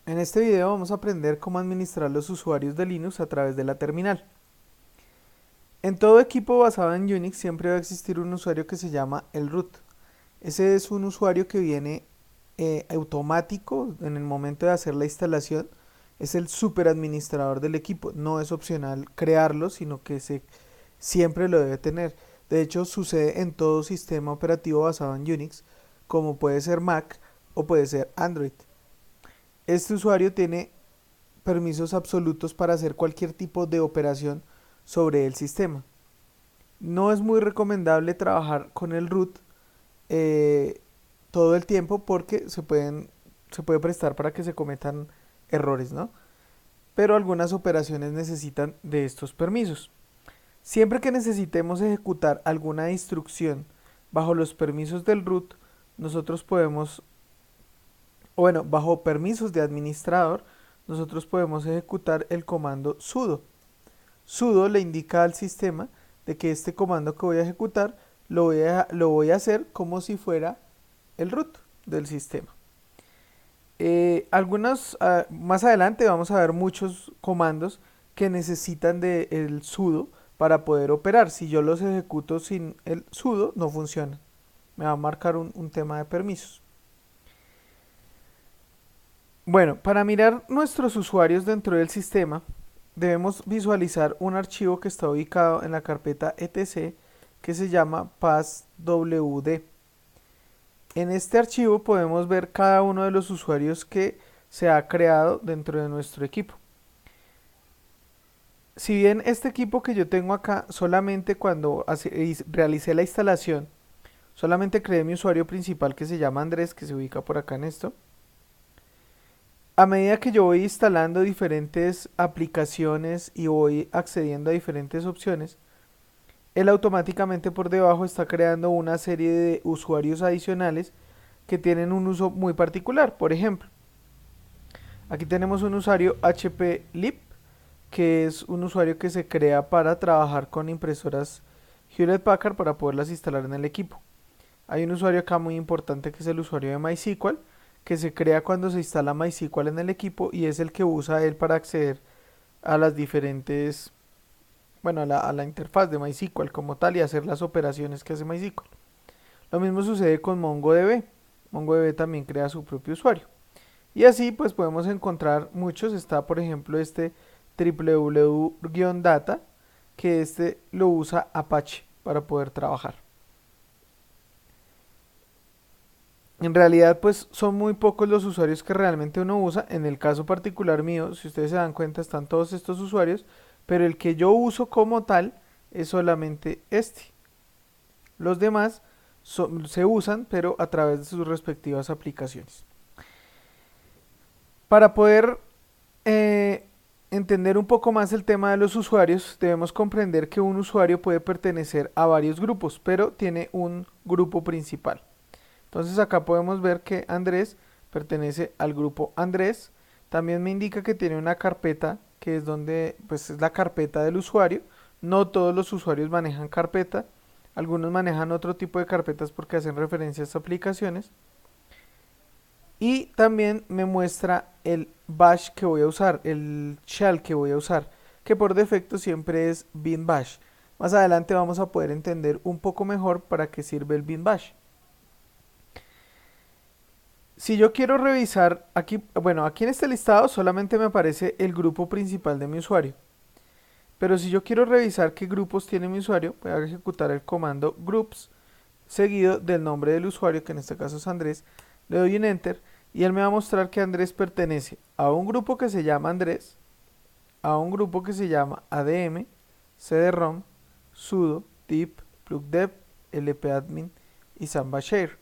En este video vamos a aprender cómo administrar los usuarios de Linux a través de la terminal. En todo equipo basado en Unix siempre va a existir un usuario que se llama el root. Ese es un usuario que viene automático en el momento de hacer la instalación. Es el superadministrador del equipo. No es opcional crearlo, sino que siempre lo debe tener. De hecho, sucede en todo sistema operativo basado en Unix, como puede ser Mac o puede ser Android. Este usuario tiene permisos absolutos para hacer cualquier tipo de operación sobre el sistema. No es muy recomendable trabajar con el root eh, todo el tiempo porque se puede prestar para que se cometan errores, ¿no? Pero algunas operaciones necesitan de estos permisos. Siempre que necesitemos ejecutar alguna instrucción bajo los permisos del root, nosotros podemos, o bueno, bajo permisos de administrador, nosotros podemos ejecutar el comando sudo. Sudo le indica al sistema de que este comando que voy a ejecutar lo voy a hacer como si fuera el root del sistema. Más adelante vamos a ver muchos comandos que necesitan del sudo para poder operar. Si yo los ejecuto sin el sudo, no funcionan. Me va a marcar un tema de permisos. Bueno, para mirar nuestros usuarios dentro del sistema, debemos visualizar un archivo que está ubicado en la carpeta etc que se llama passwd. En este archivo podemos ver cada uno de los usuarios que se ha creado dentro de nuestro equipo. Si bien este equipo que yo tengo acá, solamente cuando realicé la instalación, solamente creé mi usuario principal que se llama Andrés, que se ubica por acá en esto. A medida que yo voy instalando diferentes aplicaciones y voy accediendo a diferentes opciones, él automáticamente por debajo está creando una serie de usuarios adicionales que tienen un uso muy particular. Por ejemplo, aquí tenemos un usuario HP Lip, que es un usuario que se crea para trabajar con impresoras Hewlett Packard para poderlas instalar en el equipo. Hay un usuario acá muy importante que es el usuario de MySQL, que se crea cuando se instala MySQL en el equipo y es el que usa él para acceder a las diferentes, bueno, a la interfaz de MySQL como tal y hacer las operaciones que hace MySQL. Lo mismo sucede con MongoDB. MongoDB también crea su propio usuario. Y así pues podemos encontrar muchos. Está por ejemplo este www-data, que este lo usa Apache para poder trabajar. En realidad pues son muy pocos los usuarios que realmente uno usa. En el caso particular mío, si ustedes se dan cuenta, están todos estos usuarios, pero el que yo uso como tal es solamente este. Los demás se usan, pero a través de sus respectivas aplicaciones. Para poder entender un poco más el tema de los usuarios, debemos comprender que un usuario puede pertenecer a varios grupos, pero tiene un grupo principal. Entonces acá podemos ver que Andrés pertenece al grupo Andrés. También me indica que tiene una carpeta que es donde pues es la carpeta del usuario. No todos los usuarios manejan carpeta. Algunos manejan otro tipo de carpetas porque hacen referencia a estas aplicaciones. Y también me muestra el bash que voy a usar, el shell que voy a usar, que por defecto siempre es bin bash. Más adelante vamos a poder entender un poco mejor para qué sirve el bin bash. Si yo quiero revisar aquí, bueno, aquí en este listado solamente me aparece el grupo principal de mi usuario. Pero si yo quiero revisar qué grupos tiene mi usuario, voy a ejecutar el comando groups seguido del nombre del usuario, que en este caso es Andrés. Le doy un enter y él me va a mostrar que Andrés pertenece a un grupo que se llama Andrés, a un grupo que se llama ADM, cd-rom, sudo, deep, plugdev, lpadmin y samba share.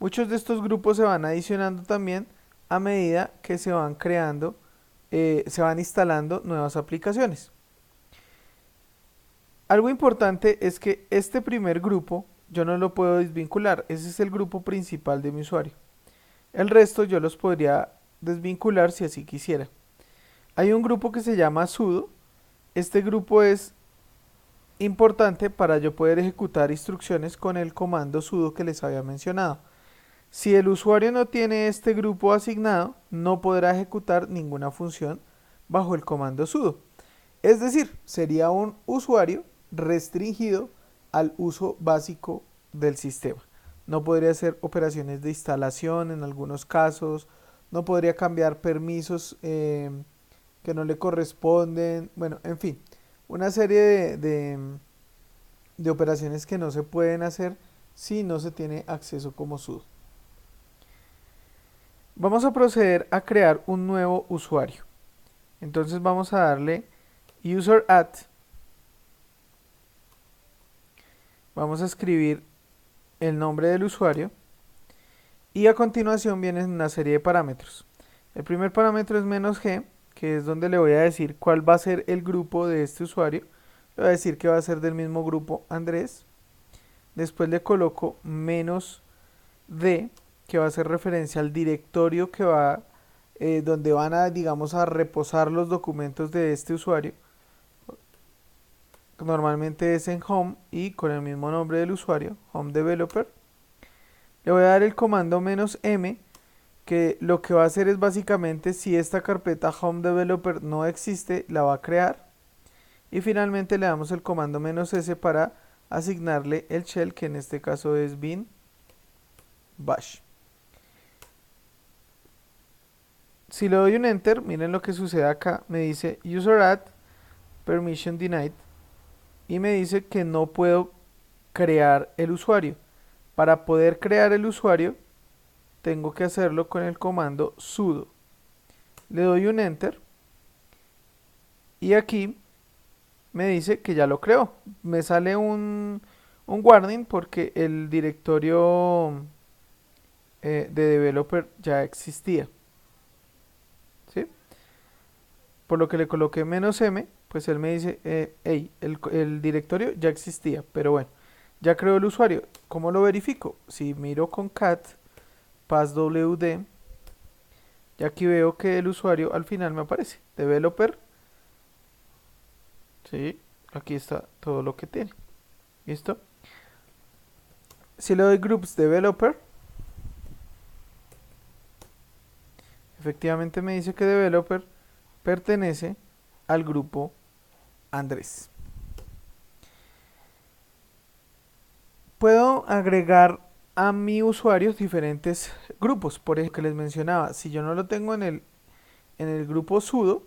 Muchos de estos grupos se van adicionando también a medida que se van creando, se van instalando nuevas aplicaciones. Algo importante es que este primer grupo yo no lo puedo desvincular, ese es el grupo principal de mi usuario. El resto yo los podría desvincular si así quisiera. Hay un grupo que se llama sudo. Este grupo es importante para yo poder ejecutar instrucciones con el comando sudo que les había mencionado. Si el usuario no tiene este grupo asignado, no podrá ejecutar ninguna función bajo el comando sudo. Es decir, sería un usuario restringido al uso básico del sistema. No podría hacer operaciones de instalación en algunos casos, no podría cambiar permisos que no le corresponden, bueno, en fin, una serie de operaciones que no se pueden hacer si no se tiene acceso como sudo. Vamos a proceder a crear un nuevo usuario. Entonces vamos a darle user add. Vamos a escribir el nombre del usuario y a continuación vienen una serie de parámetros. El primer parámetro es "-g", que es donde le voy a decir cuál va a ser el grupo de este usuario. Le voy a decir que va a ser del mismo grupo Andrés. Después le coloco "-d", que va a hacer referencia al directorio que va donde van a, digamos, a reposar los documentos de este usuario. Normalmente es en home y con el mismo nombre del usuario, home developer. Le voy a dar el comando "-m", que lo que va a hacer es básicamente, si esta carpeta home developer no existe, la va a crear. Y finalmente le damos el comando "-s" para asignarle el shell, que en este caso es bin bash. Si le doy un enter, miren lo que sucede acá. Me dice user add permission denied y me dice que no puedo crear el usuario. Para poder crear el usuario tengo que hacerlo con el comando sudo. Le doy un enter y aquí me dice que ya lo creó. Me sale un warning porque el directorio de developer ya existía. ¿Sí? Por lo que le coloqué "-m", pues él me dice, hey, el directorio ya existía, pero bueno, ya creó el usuario. ¿Cómo lo verifico? Si miro con cat passwd, y aquí veo que el usuario al final me aparece, developer. Sí, aquí está todo lo que tiene. ¿Listo? Si le doy groups developer, efectivamente me dice que developer pertenece al grupo Andrés. Puedo agregar a mi usuario diferentes grupos. Por ejemplo, que les mencionaba, si yo no lo tengo en el grupo sudo,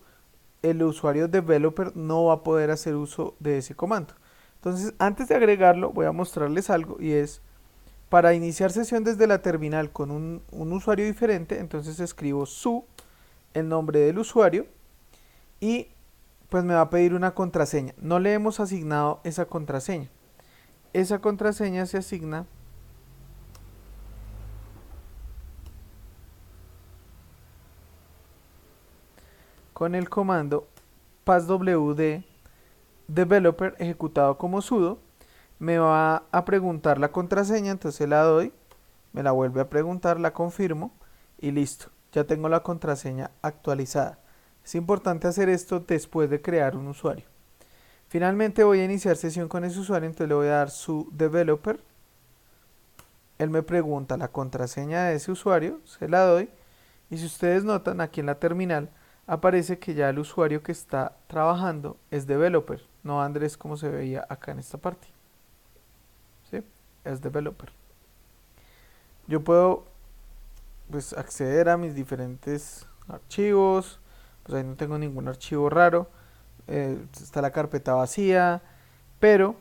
el usuario developer no va a poder hacer uso de ese comando. Entonces, antes de agregarlo, voy a mostrarles algo, y es para iniciar sesión desde la terminal con un usuario diferente. Entonces escribo el nombre del usuario, y pues me va a pedir una contraseña. No le hemos asignado esa contraseña. Esa contraseña se asigna con el comando passwd developer ejecutado como sudo. Me va a preguntar la contraseña, entonces la doy, me la vuelve a preguntar, la confirmo y listo. Ya tengo la contraseña actualizada. Es importante hacer esto después de crear un usuario. Finalmente voy a iniciar sesión con ese usuario, entonces le voy a dar su developer. Él me pregunta la contraseña de ese usuario, se la doy, y si ustedes notan, aquí en la terminal aparece que ya el usuario que está trabajando es developer, no Andrés como se veía acá en esta parte. ¿Sí? Es developer. Yo puedo pues acceder a mis diferentes archivos, pues ahí no tengo ningún archivo raro, está la carpeta vacía, pero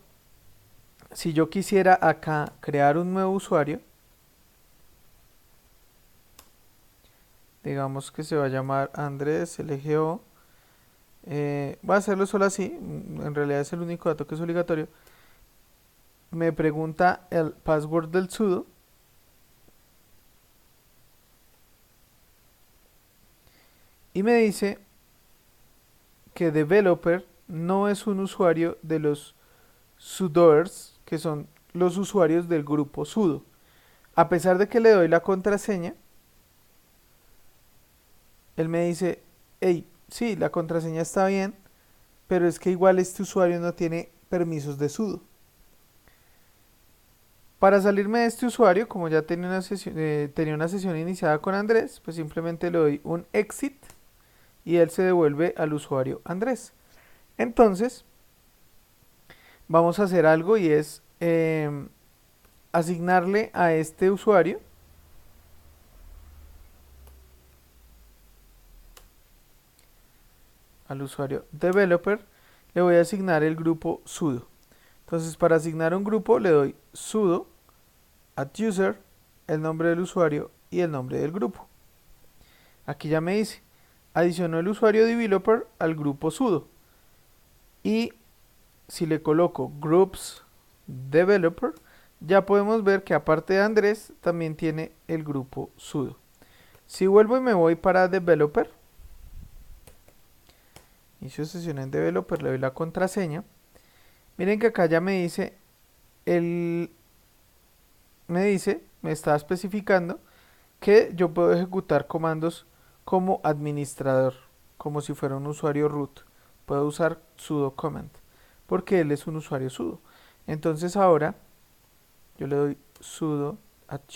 si yo quisiera acá crear un nuevo usuario, digamos que se va a llamar Andrés LGO, voy a hacerlo solo así, en realidad es el único dato que es obligatorio. Me pregunta el password del sudo, y me dice que developer no es un usuario de los sudoers, que son los usuarios del grupo sudo. A pesar de que le doy la contraseña, él me dice, hey, sí, la contraseña está bien, pero es que igual este usuario no tiene permisos de sudo. Para salirme de este usuario, como ya tenía una sesión iniciada con Andrés, pues simplemente le doy un exit y él se devuelve al usuario Andrés. Entonces, vamos a hacer algo y es asignarle a este usuario developer, le voy a asignar el grupo sudo. Entonces, para asignar un grupo le doy sudo @user, el nombre del usuario y el nombre del grupo. Aquí ya me dice, adicionó el usuario developer al grupo sudo. Y si le coloco groups developer, ya podemos ver que aparte de Andrés, también tiene el grupo sudo. Si vuelvo y me voy para developer, inicio sesión en developer, le doy la contraseña. Miren que acá ya me dice, me está especificando que yo puedo ejecutar comandos como administrador, como si fuera un usuario root. Puedo usar sudo command, porque él es un usuario sudo. Entonces ahora yo le doy sudo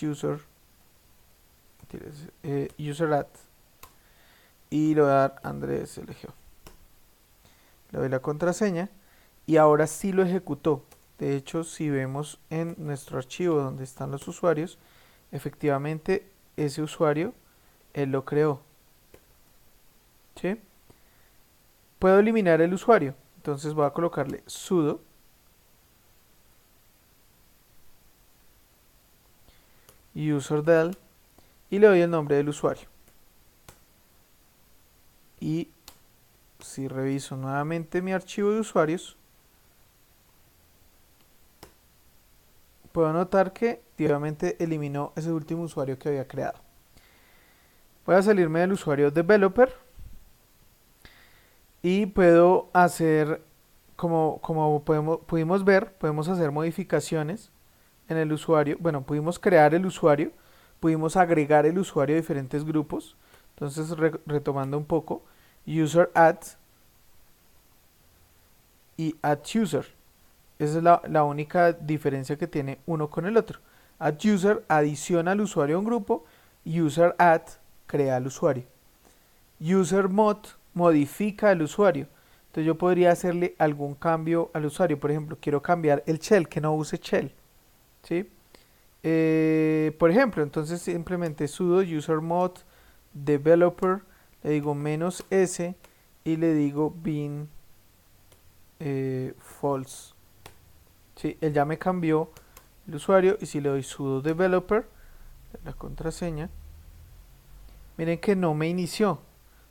@user, user y le voy a dar Andrés LGO. Le doy la contraseña y ahora sí lo ejecutó. De hecho, si vemos en nuestro archivo donde están los usuarios, efectivamente ese usuario él lo creó. ¿Sí? Puedo eliminar el usuario, entonces voy a colocarle sudo userdel y le doy el nombre del usuario. Y si reviso nuevamente mi archivo de usuarios, puedo notar que efectivamente eliminó ese último usuario que había creado. Voy a salirme del usuario developer y puedo hacer, como pudimos ver, podemos hacer modificaciones en el usuario. Bueno, pudimos crear el usuario, pudimos agregar el usuario a diferentes grupos. Entonces, retomando un poco, user add y add user. Esa es la única diferencia que tiene uno con el otro. Add user adiciona al usuario a un grupo, user add crea al usuario. User mod modifica al usuario. Entonces yo podría hacerle algún cambio al usuario. Por ejemplo, quiero cambiar el shell, que no use shell. ¿Sí? Por ejemplo, entonces simplemente sudo user mod developer, le digo -s y le digo bin false. ¿Sí? Él ya me cambió el usuario y si le doy sudo developer, la contraseña, miren que no me inició,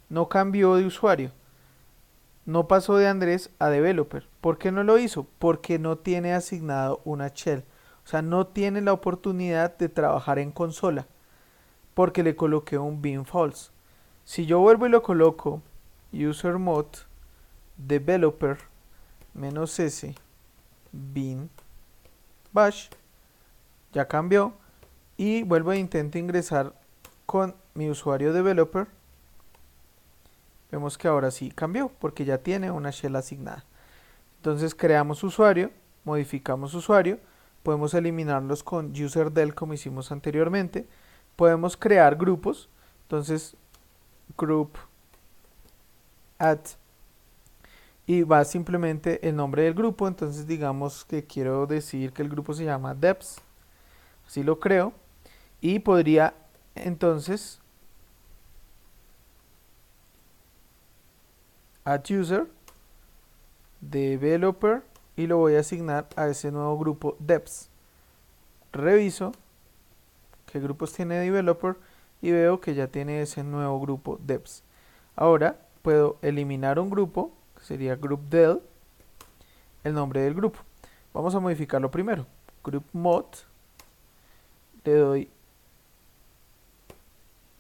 no cambió de usuario, no pasó de Andrés a developer. ¿Por qué no lo hizo? Porque no tiene asignado una shell. O sea, no tiene la oportunidad de trabajar en consola porque le coloqué un bin false. Si yo vuelvo y lo coloco user mod developer -s bin bash, ya cambió, y vuelvo e intento ingresar con mi usuario developer, vemos que ahora sí cambió porque ya tiene una shell asignada. Entonces creamos usuario, modificamos usuario, podemos eliminarlos con userdel como hicimos anteriormente, podemos crear grupos, entonces group add y va simplemente el nombre del grupo. Entonces digamos que quiero decir que el grupo se llama devs, así lo creo, y podría entonces add user developer y lo voy a asignar a ese nuevo grupo devs. Reviso qué grupos tiene developer y veo que ya tiene ese nuevo grupo devs. Ahora puedo eliminar un grupo, que sería group del, el nombre del grupo. Vamos a modificarlo primero. Group mod, le doy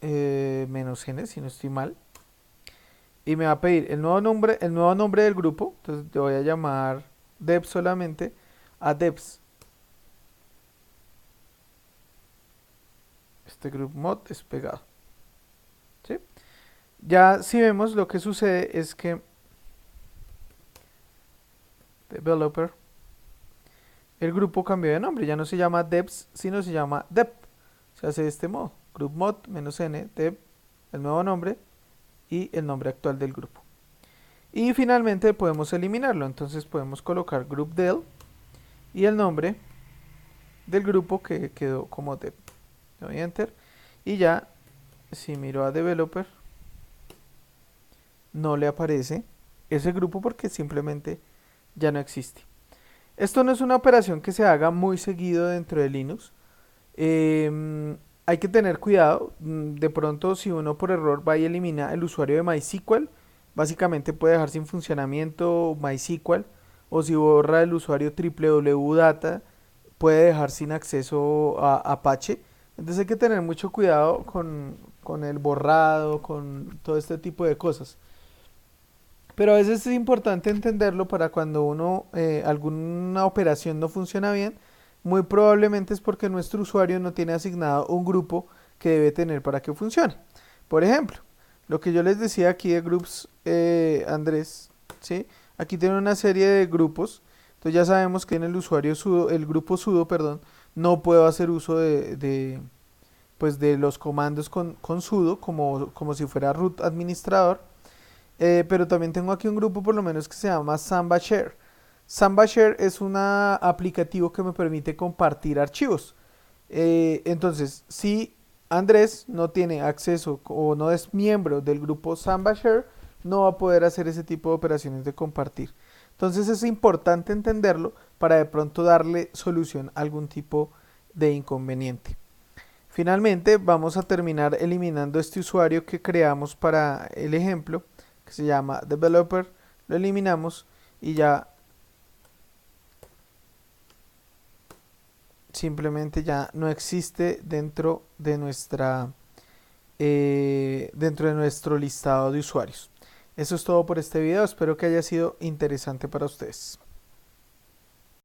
-n si no estoy mal. Y me va a pedir el nuevo nombre del grupo. Entonces le voy a llamar devs solamente a devs. Este group mod es pegado. ¿Sí? Ya si vemos, lo que sucede es que developer el grupo cambió de nombre, ya no se llama devs, sino se llama dev. Se hace de este modo, group mod -n dev, el nuevo nombre y el nombre actual del grupo. Y finalmente podemos eliminarlo, entonces podemos colocar group del y el nombre del grupo que quedó como dev. Le doy enter y ya, si miro a developer, no le aparece ese grupo porque simplemente ya no existe. Esto no es una operación que se haga muy seguido dentro de Linux. Hay que tener cuidado. De pronto, si uno por error va y elimina el usuario de MySQL, básicamente puede dejar sin funcionamiento MySQL, o si borra el usuario www.data, puede dejar sin acceso a Apache. Entonces hay que tener mucho cuidado con el borrado, con todo este tipo de cosas. Pero a veces es importante entenderlo para cuando alguna operación no funciona bien, muy probablemente es porque nuestro usuario no tiene asignado un grupo que debe tener para que funcione. Por ejemplo, lo que yo les decía aquí de groups, Andrés, ¿sí? Aquí tiene una serie de grupos, entonces ya sabemos que en el usuario sudo, el grupo sudo, perdón, no puedo hacer uso pues de los comandos con sudo como si fuera root administrador. Pero también tengo aquí un grupo por lo menos que se llama Samba Share. Samba Share es un aplicativo que me permite compartir archivos. Entonces, si Andrés no tiene acceso o no es miembro del grupo Samba Share, no va a poder hacer ese tipo de operaciones de compartir. Entonces es importante entenderlo para de pronto darle solución a algún tipo de inconveniente. Finalmente vamos a terminar eliminando este usuario que creamos para el ejemplo, que se llama developer, lo eliminamos y ya simplemente ya no existe dentro de nuestro listado de usuarios. Eso es todo por este video, espero que haya sido interesante para ustedes.